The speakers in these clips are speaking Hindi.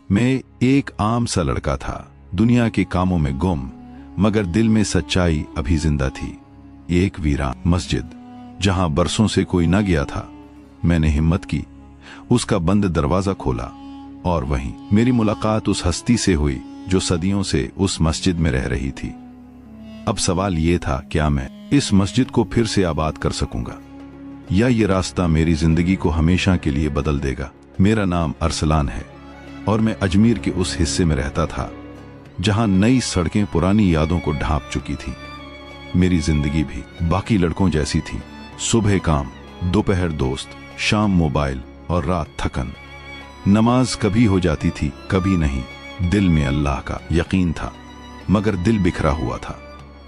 मैं एक आम सा लड़का था, दुनिया के कामों में गुम, मगर दिल में सच्चाई अभी जिंदा थी। एक वीरान मस्जिद जहां बरसों से कोई न गया था। मैंने हिम्मत की, उसका बंद दरवाजा खोला और वहीं मेरी मुलाकात उस हस्ती से हुई जो सदियों से उस मस्जिद में रह रही थी। अब सवाल ये था, क्या मैं इस मस्जिद को फिर से आबाद कर सकूंगा या ये रास्ता मेरी जिंदगी को हमेशा के लिए बदल देगा। मेरा नाम अरसलान है और मैं अजमेर के उस हिस्से में रहता था जहां नई सड़कें पुरानी यादों को ढांप चुकी थी। मेरी जिंदगी भी बाकी लड़कों जैसी थी। सुबह काम, दोपहर दोस्त, शाम मोबाइल और रात थकन। नमाज कभी हो जाती थी, कभी नहीं। दिल में अल्लाह का यकीन था, मगर दिल बिखरा हुआ था।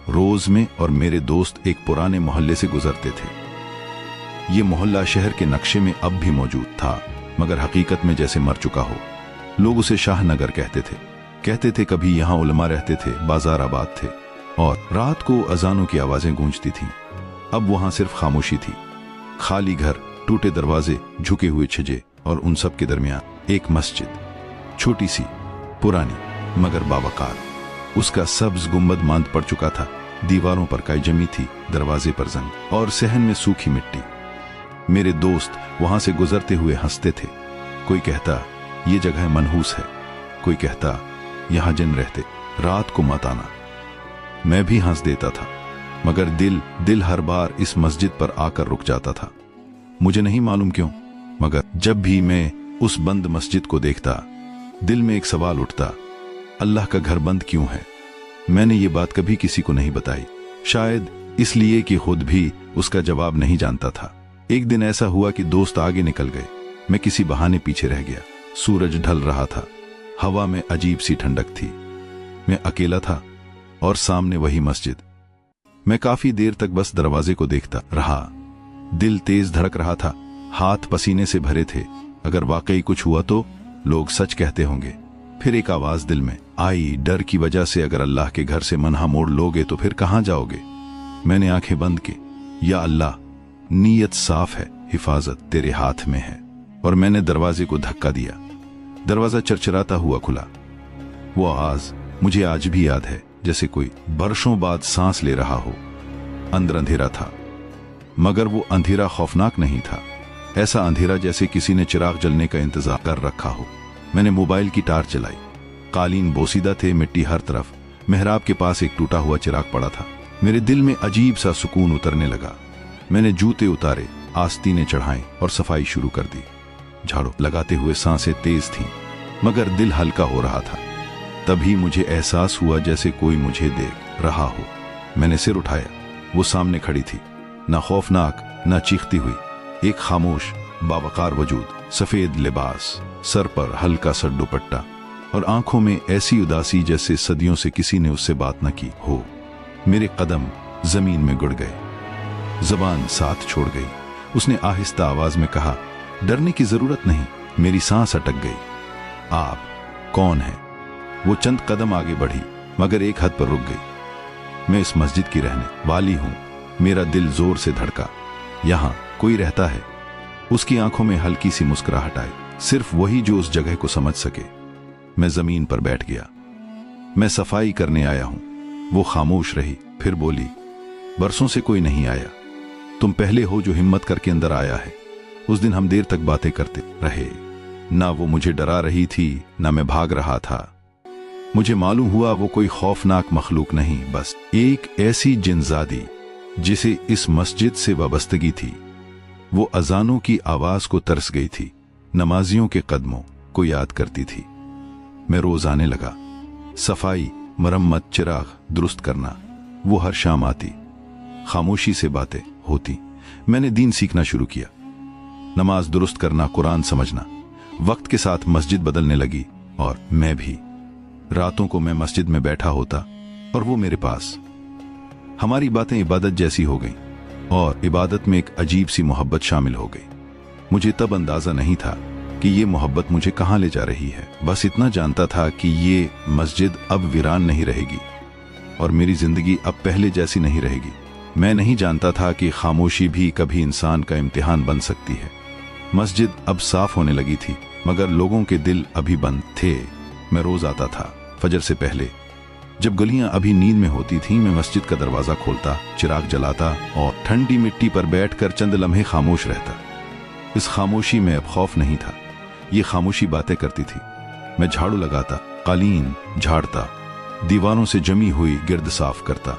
रोज में और मेरे दोस्त एक पुराने मोहल्ले से गुजरते थे। ये मोहल्ला शहर के नक्शे में अब भी मौजूद था, मगर हकीकत में जैसे मर चुका हो। लोग उसे शाहनगर कहते थे। कभी यहाँ उलमा रहते थे, बाजार आबाद थे और रात को अजानों की आवाजें गूंजती थीं। अब वहां सिर्फ खामोशी थी, खाली घर, टूटे दरवाजे, झुके हुए छज्जे और उन सब के दरमियान एक मस्जिद, छोटी सी, पुरानी मगर बावकार। उसका सब्ज गुंबद मांद पड़ चुका था, दीवारों पर काई जमी थी, दरवाजे पर जंग और सहन में सूखी मिट्टी। मेरे दोस्त वहां से गुजरते हुए हंसते थे। कोई कहता ये जगह मनहूस है, कोई कहता यहां जिन रहते, रात को मत आना। मैं भी हंस देता था, मगर दिल हर बार इस मस्जिद पर आकर रुक जाता था। मुझे नहीं मालूम क्यों, मगर जब भी मैं उस बंद मस्जिद को देखता, दिल में एक सवाल उठता, अल्लाह का घर बंद क्यों है? मैंने ये बात कभी किसी को नहीं बताई, शायद इसलिए कि खुद भी उसका जवाब नहीं जानता था। एक दिन ऐसा हुआ कि दोस्त आगे निकल गए, मैं किसी बहाने पीछे रह गया। सूरज ढल रहा था, हवा में अजीब सी ठंडक थी। मैं अकेला था और सामने वही मस्जिद। मैं काफी देर तक बस दरवाजे को देखता रहा। दिल तेज धड़क रहा था, हाथ पसीने से भरे थे। अगर वाकई कुछ हुआ तो लोग सच कहते होंगे। फिर एक आवाज दिल में आई, डर की वजह से अगर अल्लाह के घर से मनहा मोड़ लोगे तो फिर कहां जाओगे? मैंने आंखें बंद की। या अल्लाह, नीयत साफ है, हिफाजत तेरे हाथ में है। और मैंने दरवाजे को धक्का दिया। दरवाजा चरचराता हुआ खुला। वो आवाज मुझे आज भी याद है, जैसे कोई बरसों बाद सांस ले रहा हो। अंदर अंधेरा था, मगर वो अंधेरा खौफनाक नहीं था। ऐसा अंधेरा जैसे किसी ने चिराग जलने का इंतजार कर रखा हो। मैंने मोबाइल की टार्च जलाई। कालीन बोसीदा थे, मिट्टी हर तरफ। मेहराब के पास एक टूटा हुआ चिराग पड़ा था। मेरे दिल में अजीब सा सुकून उतरने लगा। मैंने जूते उतारे, आस्तीनें चढ़ाई और सफाई शुरू कर दी। झाड़ू लगाते हुए सांसें तेज थीं, मगर दिल हल्का हो रहा था। तभी मुझे एहसास हुआ जैसे कोई मुझे देख रहा हो। मैंने सिर उठाया। वो सामने खड़ी थी, ना खौफनाक ना चीखती हुई। एक खामोश बावकार वजूद, सफेद लिबास, सर पर हल्का सा दुपट्टा और आंखों में ऐसी उदासी जैसे सदियों से किसी ने उससे बात न की हो। मेरे कदम जमीन में गुड़ गए, जबान साथ छोड़ गई। उसने आहिस्ता आवाज में कहा, डरने की जरूरत नहीं। मेरी सांस अटक गई। आप कौन हैं? वो चंद कदम आगे बढ़ी, मगर एक हद पर रुक गई। मैं इस मस्जिद की रहने वाली हूं। मेरा दिल जोर से धड़का। यहां कोई रहता है? उसकी आंखों में हल्की सी मुस्कुराहट आई, सिर्फ वही जो उस जगह को समझ सके। मैं जमीन पर बैठ गया। मैं सफाई करने आया हूं। वो खामोश रही, फिर बोली, बरसों से कोई नहीं आया। तुम पहले हो जो हिम्मत करके अंदर आया है। उस दिन हम देर तक बातें करते रहे। ना वो मुझे डरा रही थी, ना मैं भाग रहा था। मुझे मालूम हुआ वो कोई खौफनाक मखलूक नहीं, बस एक ऐसी जिनजादी जिसे इस मस्जिद से वाबस्तगी थी। वो अजानों की आवाज को तरस गई थी, नमाजियों के कदमों को याद करती थी। मैं रोज आने लगा। सफाई, मरम्मत, चिराग दुरुस्त करना। वो हर शाम आती, खामोशी से बातें होती। मैंने दीन सीखना शुरू किया, नमाज दुरुस्त करना, कुरान समझना। वक्त के साथ मस्जिद बदलने लगी और मैं भी। रातों को मैं मस्जिद में बैठा होता और वो मेरे पास। हमारी बातें इबादत जैसी हो गईं और इबादत में एक अजीब सी मोहब्बत शामिल हो गई। मुझे तब अंदाजा नहीं था कि ये मोहब्बत मुझे कहां ले जा रही है। बस इतना जानता था कि ये मस्जिद अब वीरान नहीं रहेगी और मेरी जिंदगी अब पहले जैसी नहीं रहेगी। मैं नहीं जानता था कि खामोशी भी कभी इंसान का इम्तिहान बन सकती है। मस्जिद अब साफ होने लगी थी, मगर लोगों के दिल अभी बंद थे। मैं रोज आता था फजर से पहले, जब गलियां अभी नींद में होती थीं। मैं मस्जिद का दरवाजा खोलता, चिराग जलाता और ठंडी मिट्टी पर बैठकर चंद लम्हे खामोश रहता। इस खामोशी में अब खौफ नहीं था, ये खामोशी बातें करती थी। मैं झाड़ू लगाता, कालीन झाड़ता, दीवारों से जमी हुई गिर्द साफ करता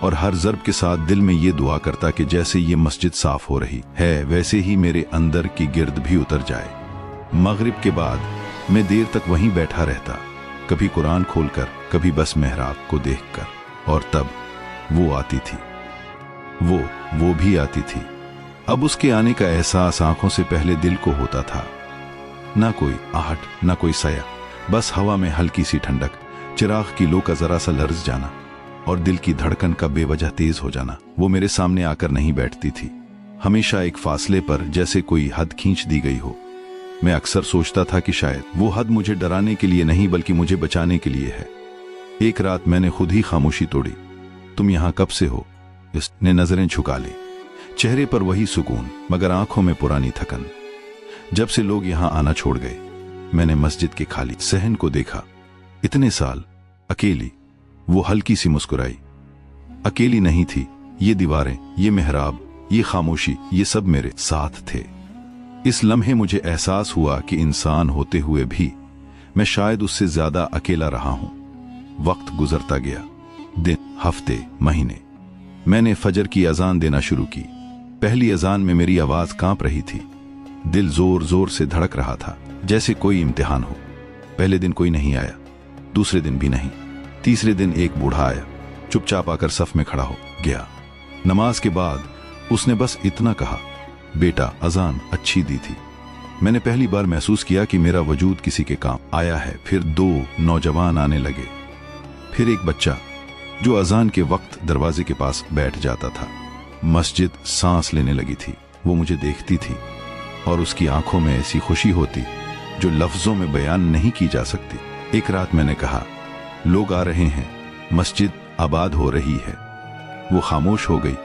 और हर ज़र्ब के साथ दिल में ये दुआ करता कि जैसे ये मस्जिद साफ हो रही है वैसे ही मेरे अंदर की गिर्द भी उतर जाए। मगरिब के बाद मैं देर तक वहीं बैठा रहता, कभी कुरान खोलकर, कभी बस मेहराब को देखकर। और तब वो आती थी, वो भी आती थी। अब उसके आने का एहसास आंखों से पहले दिल को होता था। ना कोई आहट, ना कोई साया, बस हवा में हल्की सी ठंडक, चिराग की लो का जरा सा लर्ज जाना और दिल की धड़कन का बेवजह तेज हो जाना। वो मेरे सामने आकर नहीं बैठती थी, हमेशा एक फासले पर, जैसे कोई हद खींच दी गई हो। मैं अक्सर सोचता था कि शायद वो हद मुझे डराने के लिए नहीं बल्कि मुझे बचाने के लिए है। एक रात मैंने खुद ही खामोशी तोड़ी। तुम यहां कब से हो? इसने नजरें झुका ली, चेहरे पर वही सुकून मगर आंखों में पुरानी थकन। जब से लोग यहां आना छोड़ गए, मैंने मस्जिद के खाली सहन को देखा। इतने साल अकेली। वो हल्की सी मुस्कुराई। अकेली नहीं थी, ये दीवारें, ये मेहराब, ये खामोशी, ये सब मेरे साथ थे। इस लम्हे मुझे एहसास हुआ कि इंसान होते हुए भी मैं शायद उससे ज्यादा अकेला रहा हूं। वक्त गुजरता गया, दिन, हफ्ते, महीने। मैंने फजर की अजान देना शुरू की। पहली अजान में मेरी आवाज कांप रही थी, दिल जोर जोर से धड़क रहा था, जैसे कोई इम्तिहान हो। पहले दिन कोई नहीं आया, दूसरे दिन भी नहीं, तीसरे दिन एक बूढ़ा आया, चुपचाप आकर सफ में खड़ा हो गया। नमाज के बाद उसने बस इतना कहा, बेटा अजान अच्छी दी थी। मैंने पहली बार महसूस किया कि मेरा वजूद किसी के काम आया है। फिर 2 नौजवान आने लगे, फिर एक बच्चा जो अजान के वक्त दरवाजे के पास बैठ जाता था। मस्जिद सांस लेने लगी थी। वो मुझे देखती थी और उसकी आंखों में ऐसी खुशी होती जो लफ्जों में बयान नहीं की जा सकती। एक रात मैंने कहा, लोग आ रहे हैं, मस्जिद आबाद हो रही है। वो खामोश हो गई।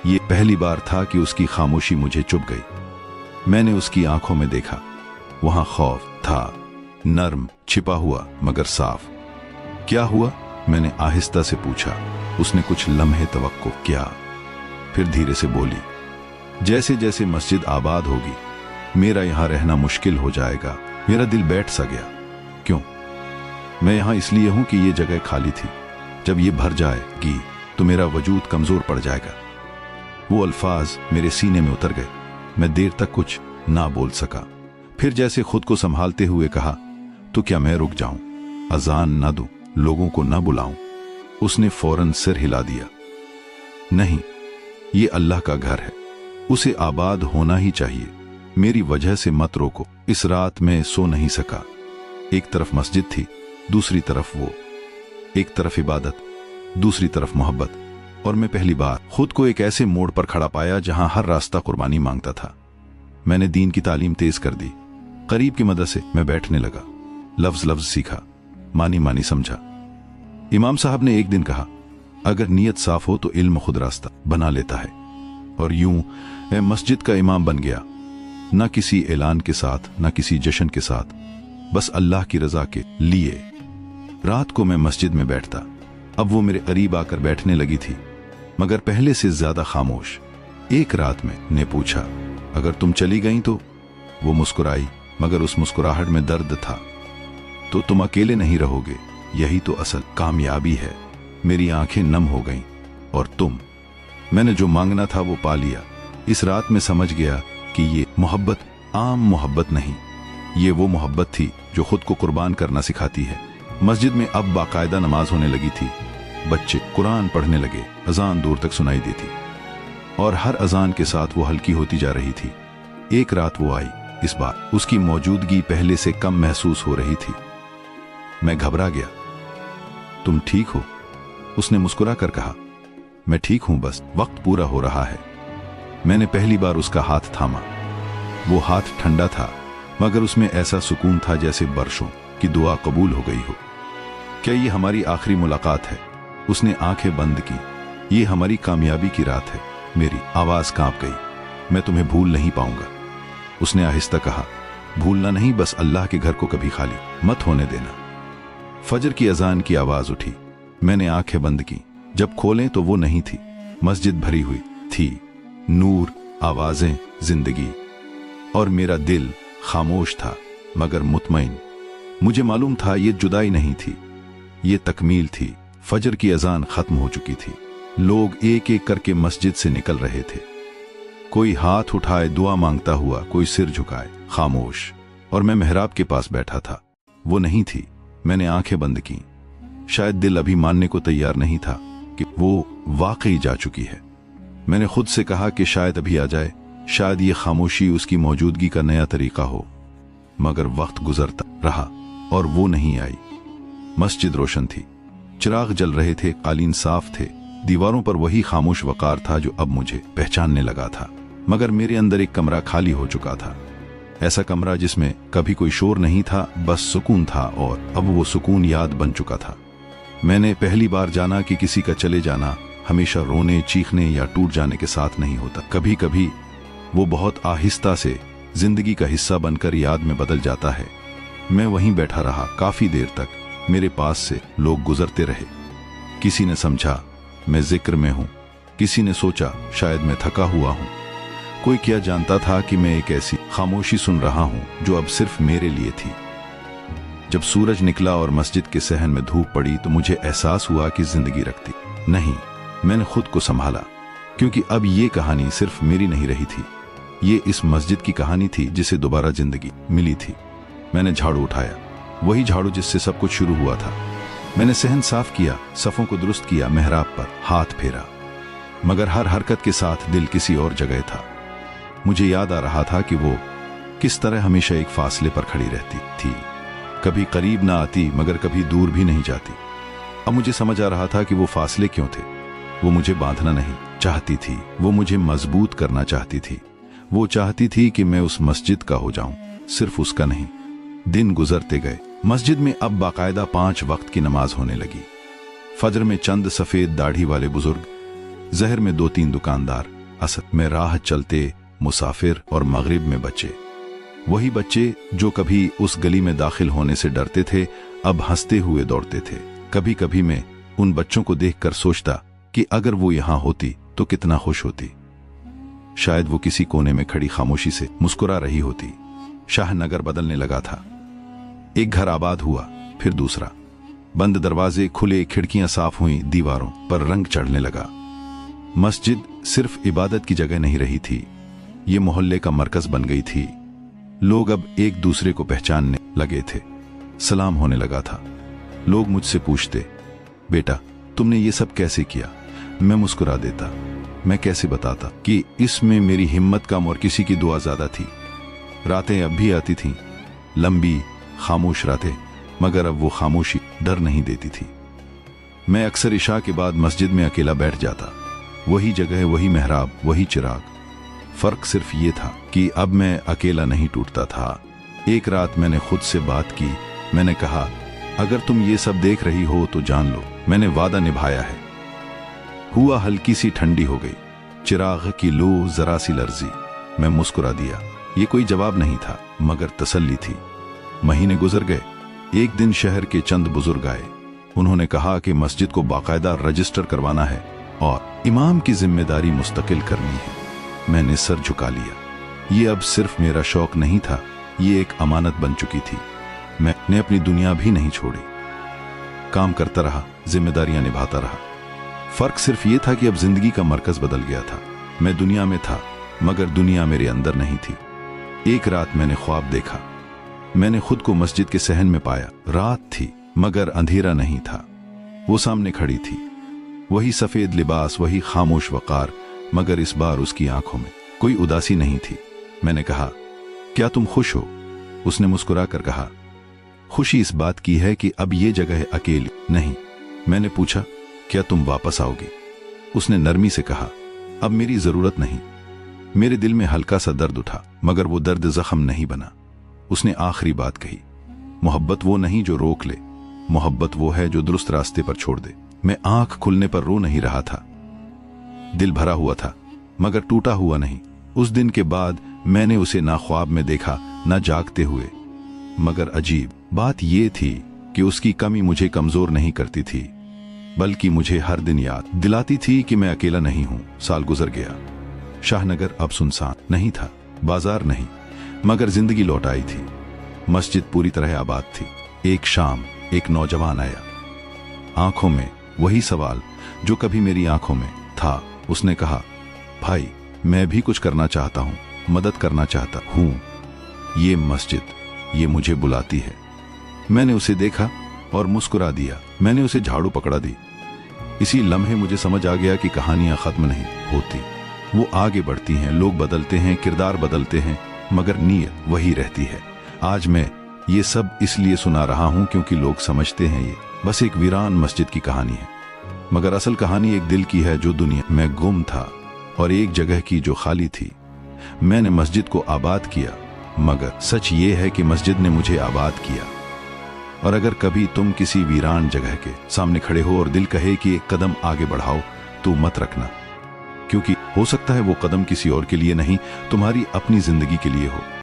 ये पहली बार था कि उसकी खामोशी मुझे चुभ गई। मैंने उसकी आंखों में देखा, वहां खौफ था, नर्म, छिपा हुआ मगर साफ। क्या हुआ? मैंने आहिस्ता से पूछा। उसने कुछ लम्हे तवक्को किया, फिर धीरे से बोली, जैसे जैसे मस्जिद आबाद होगी मेरा यहां रहना मुश्किल हो जाएगा। मेरा दिल बैठ सा गया। क्यों? मैं यहां इसलिए हूं कि ये जगह खाली थी। जब ये भर जाएगी तो मेरा वजूद कमजोर पड़ जाएगा। वो अल्फाज मेरे सीने में उतर गए। मैं देर तक कुछ ना बोल सका। फिर जैसे खुद को संभालते हुए कहा, तो क्या मैं रुक जाऊं, अजान ना दूं, लोगों को ना बुलाऊं? उसने फौरन सिर हिला दिया। नहीं, ये अल्लाह का घर है, उसे आबाद होना ही चाहिए। मेरी वजह से मत रोको। इस रात में सो नहीं सका। एक तरफ मस्जिद थी, दूसरी तरफ वो। एक तरफ इबादत, दूसरी तरफ मोहब्बत। और मैं पहली बार खुद को एक ऐसे मोड़ पर खड़ा पाया जहां हर रास्ता कुर्बानी मांगता था। मैंने दीन की तालीम तेज कर दी। करीब की मदरसे में बैठने लगा, लफ्ज लफ्ज सीखा, मानी मानी समझा। इमाम साहब ने एक दिन कहा, अगर नीयत साफ हो तो इल्म खुद रास्ता बना लेता है। और यूं मैं मस्जिद का इमाम बन गया, ना किसी ऐलान के साथ, ना किसी जश्न के साथ, बस अल्लाह की रजा के लिए। रात को मैं मस्जिद में बैठता। अब वो मेरे करीब आकर बैठने लगी थी, मगर पहले से ज्यादा खामोश। एक रात में ने पूछा, अगर तुम चली गई तो? वो मुस्कुराई, मगर उस मुस्कुराहट में दर्द था। तो तुम अकेले नहीं रहोगे, यही तो असल कामयाबी है। मेरी आंखें नम हो गईं। और तुम? मैंने जो मांगना था वो पा लिया। इस रात में समझ गया कि ये मोहब्बत आम मोहब्बत नहीं, ये वो मोहब्बत थी जो खुद को कुर्बान करना सिखाती है। मस्जिद में अब बाकायदा नमाज होने लगी थी। बच्चे कुरान पढ़ने लगे, अजान दूर तक सुनाई देती और हर अजान के साथ वो हल्की होती जा रही थी। एक रात वो आई। इस बार उसकी मौजूदगी पहले से कम महसूस हो रही थी। मैं घबरा गया। तुम ठीक हो? उसने मुस्कुरा कर कहा, मैं ठीक हूं, बस वक्त पूरा हो रहा है। मैंने पहली बार उसका हाथ थामा। वो हाथ ठंडा था, मगर उसमें ऐसा सुकून था जैसे बरसों की दुआ कबूल हो गई हो। क्या ये हमारी आखिरी मुलाकात है? उसने आंखें बंद की। ये हमारी कामयाबी की रात है। मेरी आवाज कांप गई। मैं तुम्हें भूल नहीं पाऊंगा, उसने आहिस्ता कहा। भूलना नहीं, बस अल्लाह के घर को कभी खाली मत होने देना। फजर की अजान की आवाज उठी। मैंने आंखें बंद की। जब खोलें तो वो नहीं थी। मस्जिद भरी हुई थी, नूर, आवाजें, जिंदगी, और मेरा दिल खामोश था मगर मुतमईन। मुझे मालूम था ये जुदाई नहीं थी, ये तकमील थी। फजर की अजान खत्म हो चुकी थी। लोग एक एक करके मस्जिद से निकल रहे थे। कोई हाथ उठाए दुआ मांगता हुआ, कोई सिर झुकाए, खामोश। और मैं मेहराब के पास बैठा था। वो नहीं थी। मैंने आंखें बंद की। शायद दिल अभी मानने को तैयार नहीं था कि वो वाकई जा चुकी है। मैंने खुद से कहा कि शायद अभी आ जाए, शायद ये खामोशी उसकी मौजूदगी का नया तरीका हो। मगर वक्त गुजरता रहा और वो नहीं आई। मस्जिद रोशन थी, चिराग जल रहे थे, कालीन साफ थे, दीवारों पर वही खामोश वकार था जो अब मुझे पहचानने लगा था। मगर मेरे अंदर एक कमरा खाली हो चुका था। ऐसा कमरा जिसमें कभी कोई शोर नहीं था, बस सुकून था, और अब वो सुकून याद बन चुका था। मैंने पहली बार जाना कि किसी का चले जाना हमेशा रोने, चीखने या टूट जाने के साथ नहीं होता। कभी कभी वो बहुत आहिस्ता से जिंदगी का हिस्सा बनकर याद में बदल जाता है। मैं वहीं बैठा रहा काफी देर तक। मेरे पास से लोग गुजरते रहे। किसी ने समझा मैं जिक्र में हूं, किसी ने सोचा शायद मैं थका हुआ हूं। कोई क्या जानता था कि मैं एक ऐसी खामोशी सुन रहा हूं जो अब सिर्फ मेरे लिए थी। जब सूरज निकला और मस्जिद के सहन में धूप पड़ी तो मुझे एहसास हुआ कि जिंदगी रखती नहीं। मैंने खुद को संभाला, क्योंकि अब ये कहानी सिर्फ मेरी नहीं रही थी। ये इस मस्जिद की कहानी थी जिसे दोबारा जिंदगी मिली थी। मैंने झाड़ू उठाया, वही झाड़ू जिससे सब कुछ शुरू हुआ था। मैंने सहन साफ किया, सफों को दुरुस्त किया, मेहराब पर हाथ फेरा। मगर हर हरकत के साथ दिल किसी और जगह था। मुझे याद आ रहा था कि वो किस तरह हमेशा एक फासले पर खड़ी रहती थी। कभी करीब ना आती मगर कभी दूर भी नहीं जाती। अब मुझे समझ आ रहा था कि वो फासले क्यों थे। वो मुझे बांधना नहीं चाहती थी, वो मुझे मजबूत करना चाहती थी। वो चाहती थी कि मैं उस मस्जिद का हो जाऊं, सिर्फ उसका नहीं। दिन गुजरते गए। मस्जिद में अब बाकायदा 5 वक्त की नमाज होने लगी। फजर में चंद सफेद दाढ़ी वाले बुजुर्ग, जहर में 2-3 दुकानदार, असर में राह चलते मुसाफिर, और मगरिब में बच्चे। वही बच्चे जो कभी उस गली में दाखिल होने से डरते थे, अब हंसते हुए दौड़ते थे। कभी कभी मैं उन बच्चों को देखकर सोचता कि अगर वो यहां होती तो कितना खुश होती। शायद वो किसी कोने में खड़ी खामोशी से मुस्कुरा रही होती। शाहनगर बदलने लगा था। एक घर आबाद हुआ, फिर दूसरा। बंद दरवाजे खुले, खिड़कियां साफ हुई, दीवारों पर रंग चढ़ने लगा। मस्जिद सिर्फ इबादत की जगह नहीं रही थी, ये मोहल्ले का मरकज बन गई थी। लोग अब एक दूसरे को पहचानने लगे थे। सलाम होने लगा था। लोग मुझसे पूछते, बेटा तुमने ये सब कैसे किया? मैं मुस्कुरा देता। मैं कैसे बताता कि इसमें मेरी हिम्मत कम और किसी की दुआ ज्यादा थी। रातें अब भी आती थीं, लंबी खामोश रातें, मगर अब वो खामोशी डर नहीं देती थी। मैं अक्सर इशा के बाद मस्जिद में अकेला बैठ जाता। वही जगह, वही मेहराब, वही चिराग। फर्क सिर्फ ये था कि अब मैं अकेला नहीं टूटता था। एक रात मैंने खुद से बात की। मैंने कहा, अगर तुम ये सब देख रही हो तो जान लो मैंने वादा निभाया है। हुआ हल्की सी ठंडी हो गई, चिराग की लो जरा सी लर्जी। मैं मुस्कुरा दिया। ये कोई जवाब नहीं था मगर तसल्ली थी। महीने गुजर गए। एक दिन शहर के चंद बुजुर्ग आए। उन्होंने कहा कि मस्जिद को बाकायदा रजिस्टर करवाना है और इमाम की जिम्मेदारी मुस्तकिल करनी है। मैंने सर झुका लिया। ये अब सिर्फ मेरा शौक नहीं था, ये एक अमानत बन चुकी थी। मैंने अपनी दुनिया भी नहीं छोड़ी। काम करता रहा, जिम्मेदारियां निभाता रहा। फर्क सिर्फ ये था कि अब जिंदगी का मरकज बदल गया था। मैं दुनिया में था मगर दुनिया मेरे अंदर नहीं थी। एक रात मैंने ख्वाब देखा। मैंने खुद को मस्जिद के सहन में पाया। रात थी मगर अंधेरा नहीं था। वो सामने खड़ी थी, वही सफेद लिबास, वही खामोश वकार, मगर इस बार उसकी आंखों में कोई उदासी नहीं थी। मैंने कहा, क्या तुम खुश हो? उसने मुस्कुरा कर कहा, खुशी इस बात की है कि अब ये जगह अकेली नहीं। मैंने पूछा, क्या तुम वापस आओगे? उसने नरमी से कहा, अब मेरी जरूरत नहीं। मेरे दिल में हल्का सा दर्द उठा मगर वो दर्द जख्म नहीं बना। उसने आखिरी बात कही, मोहब्बत वो नहीं जो रोक ले, मोहब्बत वो है जो दुरुस्त रास्ते पर छोड़ दे। मैं आंख खुलने पर रो नहीं रहा था। दिल भरा हुआ था मगर टूटा हुआ नहीं। उस दिन के बाद मैंने उसे ना ख्वाब में देखा ना जागते हुए। मगर अजीब बात यह थी कि उसकी कमी मुझे कमजोर नहीं करती थी, बल्कि मुझे हर दिन याद दिलाती थी कि मैं अकेला नहीं हूं। साल गुजर गया। शाहनगर अब सुनसान नहीं था, बाजार नहीं, मगर जिंदगी लौट आई थी। मस्जिद पूरी तरह आबाद थी। एक शाम एक नौजवान आया, आंखों में वही सवाल जो कभी मेरी आंखों में था। उसने कहा, भाई मैं भी कुछ करना चाहता हूं, मदद करना चाहता हूं। ये मस्जिद, ये मुझे बुलाती है। मैंने उसे देखा और मुस्कुरा दिया। मैंने उसे झाड़ू पकड़ा दी। इसी लम्हे मुझे समझ आ गया कि कहानियां खत्म नहीं होती, वो आगे बढ़ती हैं। लोग बदलते हैं, किरदार बदलते हैं, मगर नीयत वही रहती है। आज मैं ये सब इसलिए सुना रहा हूं क्योंकि लोग समझते हैं ये बस एक वीरान मस्जिद की कहानी है, मगर असल कहानी एक दिल की है जो दुनिया में गुम था और एक जगह की जो खाली थी। मैंने मस्जिद को आबाद किया, मगर सच ये है कि मस्जिद ने मुझे आबाद किया। और अगर कभी तुम किसी वीरान जगह के सामने खड़े हो और दिल कहे कि एक कदम आगे बढ़ाओ, तो मत रखना, क्योंकि हो सकता है वो कदम किसी और के लिए नहीं, तुम्हारी अपनी जिंदगी के लिए हो।